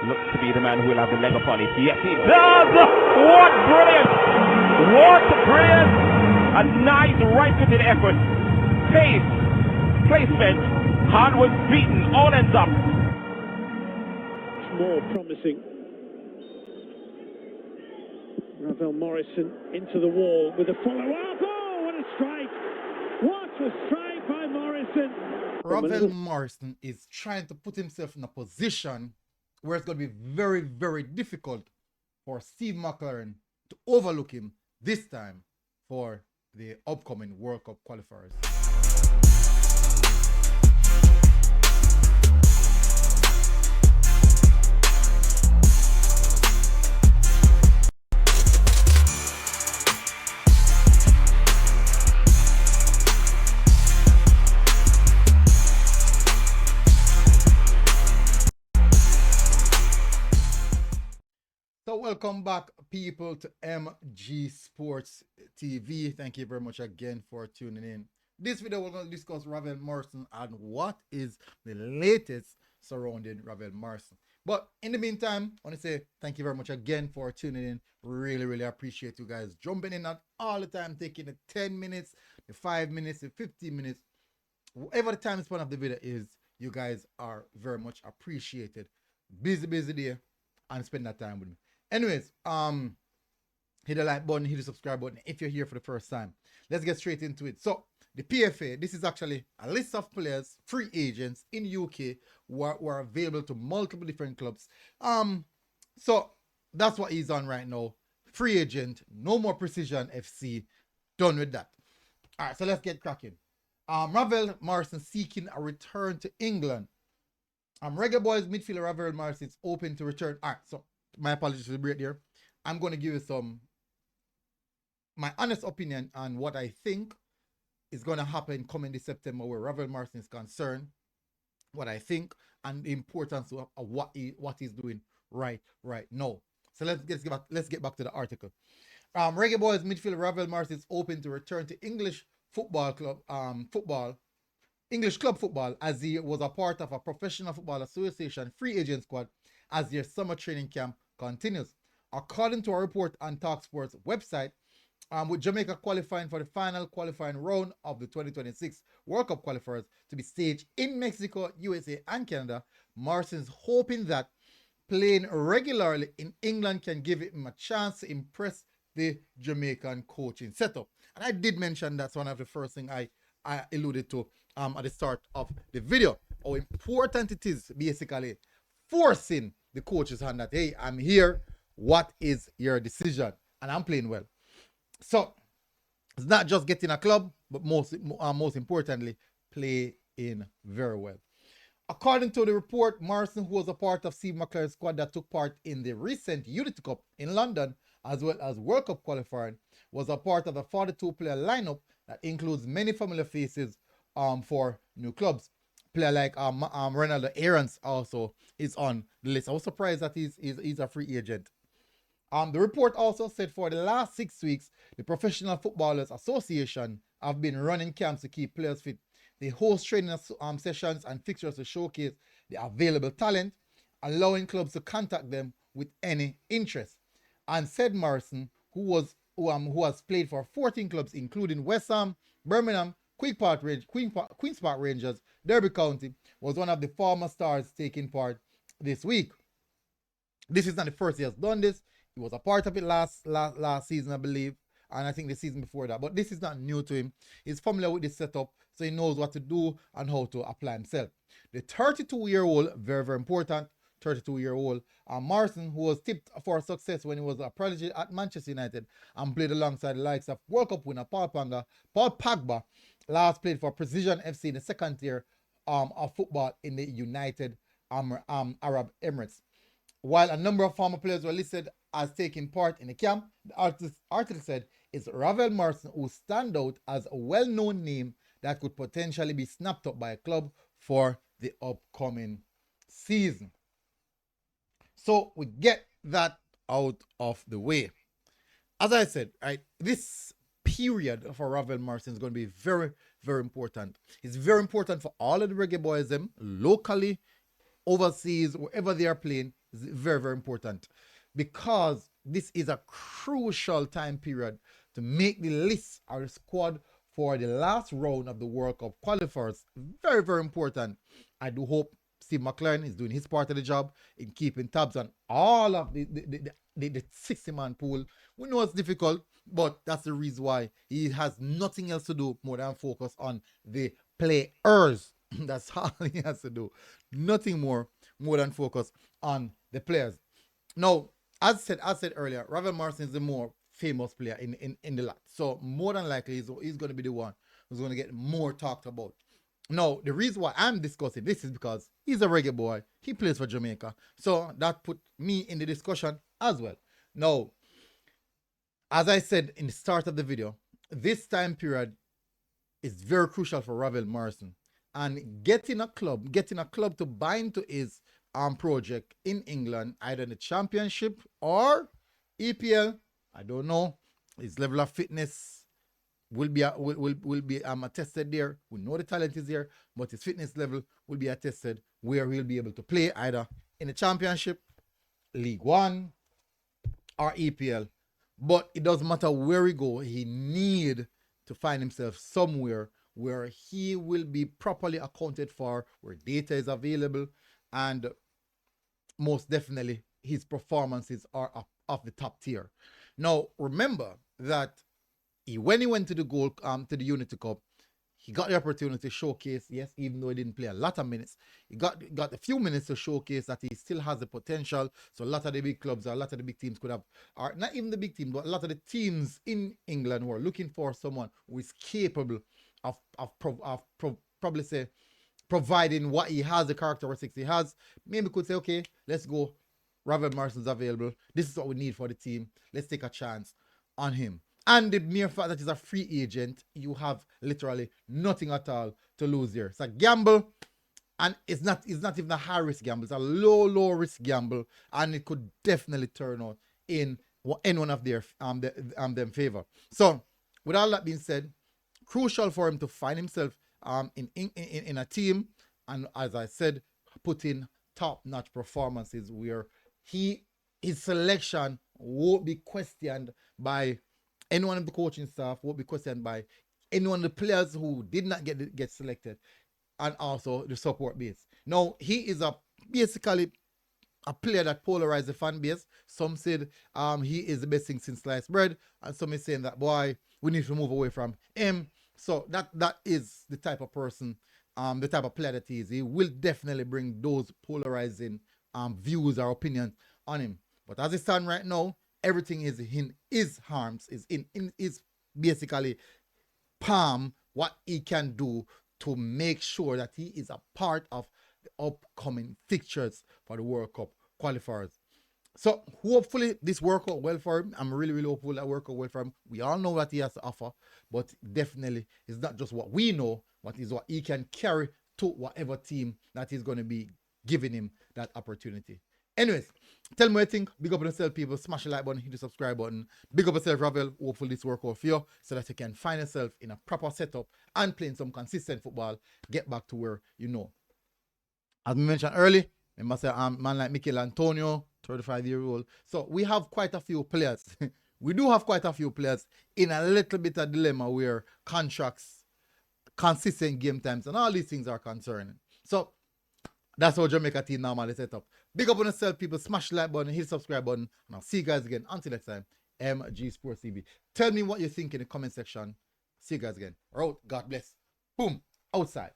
looks to be the man who will have the leg upon it. Yes, he does! What brilliant! What brilliant! A nice right-footed effort. Pace, placement, hand was beaten, all ends up. More promising. RAVEL Morrison into the wall with a follow-up. Oh, what a strike! What a strike by Morrison! RAVEL Morrison is trying to put himself in a position where it's going to be very, very difficult for Steve McLaren to overlook him this time for the upcoming World Cup qualifiers. So welcome back, people, to MG Sports TV. Thank you very much again for tuning in. This video we're going to discuss RAVEL Morrison and what is the latest surrounding RAVEL Morrison. But in the meantime, I want to say thank you very much again for tuning in. Really, really appreciate you guys jumping in at all the time, taking the 10 minutes, the 5 minutes, the 15 minutes, whatever the time span of the video is. You guys are very much appreciated. Busy day, and spend that time with me. Anyways, hit the like button, hit the subscribe button if you're here for the first time. Let's get straight into it. So the PFA, this is actually a list of players, free agents in UK who are available to multiple different clubs. So that's what he's on right now. Free agent, no more Precision FC. Done with that. All right, so let's get cracking. RAVEL Morrison seeking a return to England. Reggae Boyz midfielder RAVEL Morrison is open to return. All right, so my apologies for the break there. I'm going to give you my honest opinion on what I think is going to happen coming this September where RAVEL Morrison is concerned, what I think, and the importance of what he's doing right now. So let's get back to the article. Reggae Boyz midfielder RAVEL Morrison is open to return to English club football as he was a part of a Professional Football Association free agent squad as their summer training camp continues. According to a report on TalkSports website, with Jamaica qualifying for the final qualifying round of the 2026 World Cup qualifiers to be staged in Mexico, USA, and Canada, Morrison is hoping that playing regularly in England can give him a chance to impress the Jamaican coaching setup. And I did mention that's one of the first things I alluded to at the start of the video. How important it is basically forcing the coach's hand that, hey, I'm here. What is your decision? And I'm playing well. So it's not just getting a club, but most importantly, playing very well. According to the report, Morrison, who was a part of Steve McLaren's squad that took part in the recent Unity Cup in London, as well as World Cup qualifying, was a part of the 42-player lineup that includes many familiar faces for new clubs. Player like Ronaldo Aarons also is on the list. I was surprised that he's a free agent. The report also said for the last 6 weeks, the Professional Footballers Association have been running camps to keep players fit. They host training sessions and fixtures to showcase the available talent, allowing clubs to contact them with any interest. And said Morrison, who has played for 14 clubs, including West Ham, Birmingham, Queen's Park Rangers, Derby County, was one of the former stars taking part this week. This is not the first he has done this. He was a part of it last season, I believe, and I think the season before that. But this is not new to him. He's familiar with this setup, so he knows what to do and how to apply himself. The 32-year-old, very, very important, 32-year-old Morrison, who was tipped for success when he was a prodigy at Manchester United and played alongside the likes of World Cup winner Paul Pogba, last played for Precision FC in the second tier of football in the United Arab Emirates. While a number of former players were listed as taking part in the camp, the article said it's RAVEL Morrison who stand out as a well-known name that could potentially be snapped up by a club for the upcoming season. So we get that out of the way. As I said, right, this period for RAVEL Morrison is going to be very, very important. It's very important for all of the Reggae Boyz, them locally, overseas, wherever they are playing. It's very, very important because this is a crucial time period to make the list or the squad for the last round of the World Cup qualifiers. Very, very important. I do hope Steve McLaren is doing his part of the job in keeping tabs on all of the 60-man pool. We know it's difficult, but that's the reason why he has nothing else to do more than focus on the players. That's all he has to do. Nothing more than focus on the players. Now, as said earlier, Ravel Morrison is the more famous player in the lot. So more than likely, he's going to be the one who's going to get more talked about. Now, the reason why I'm discussing this is because he's a reggae boy. He plays for Jamaica. So that put me in the discussion as well. Now, as I said in the start of the video, this time period is very crucial for Ravel Morrison. And getting a club to bind to his project in England, either in the championship or EPL, I don't know. His level of fitness will be attested there. We know the talent is there, but his fitness level will be attested where he'll be able to play either in the championship, League One, or EPL. But it doesn't matter where he go, he need to find himself somewhere where he will be properly accounted for, where data is available, and most definitely his performances are of the top tier. Now, remember that when he went to the Unity Cup, he got the opportunity to showcase, yes, even though he didn't play a lot of minutes, he got a few minutes to showcase that he still has the potential. So a lot of the big clubs, or a lot of the big teams could have, or not even the big team, but a lot of the teams in England who are looking for someone who is capable of probably say providing what he has, the characteristics he has. Maybe could say, okay, let's go. Ravel Morrison's available. This is what we need for the team. Let's take a chance on him. And the mere fact that he's a free agent, you have literally nothing at all to lose here. It's a gamble, and it's not even a high risk gamble. It's a low risk gamble, and it could definitely turn out in one of their them favor. So, with all that being said, crucial for him to find himself in a team, and as I said, put in top-notch performances where his selection won't be questioned by anyone of the coaching staff, won't be questioned by anyone of the players who did not get selected, and also the support base. Now, he is basically a player that polarized the fan base. Some said he is the best thing since sliced bread, and some is saying that, boy, we need to move away from him. So that is the type of person, the type of player that he is. He will definitely bring those polarizing views or opinions on him. But as it stands right now, everything is in his arms, is in his basically palm, what he can do to make sure that he is a part of the upcoming fixtures for the World Cup qualifiers. So hopefully this worked out well for him. I'm really, really hopeful that worked out well for him. We all know what he has to offer, but definitely it's not just what we know, but it's what he can carry to whatever team that is going to be giving him that opportunity. Anyways, tell me what you think. Big up on yourself, people. Smash the like button, hit the subscribe button. Big up yourself, Ravel. Hopefully this work out for you so that you can find yourself in a proper setup and playing some consistent football. Get back to where you know. As we mentioned earlier, I must say, man like Mikel Antonio, 35-year-old. So we have quite a few players. We do have quite a few players in a little bit of dilemma where contracts, consistent game times, and all these things are concerning. So that's how Jamaica team normally set up. Big up on yourself, people. Smash the like button, hit the subscribe button, and I'll see you guys again. Until next time, MG Sports TV. Tell me what you think in the comment section. See you guys again. All right, God bless. Boom. Outside.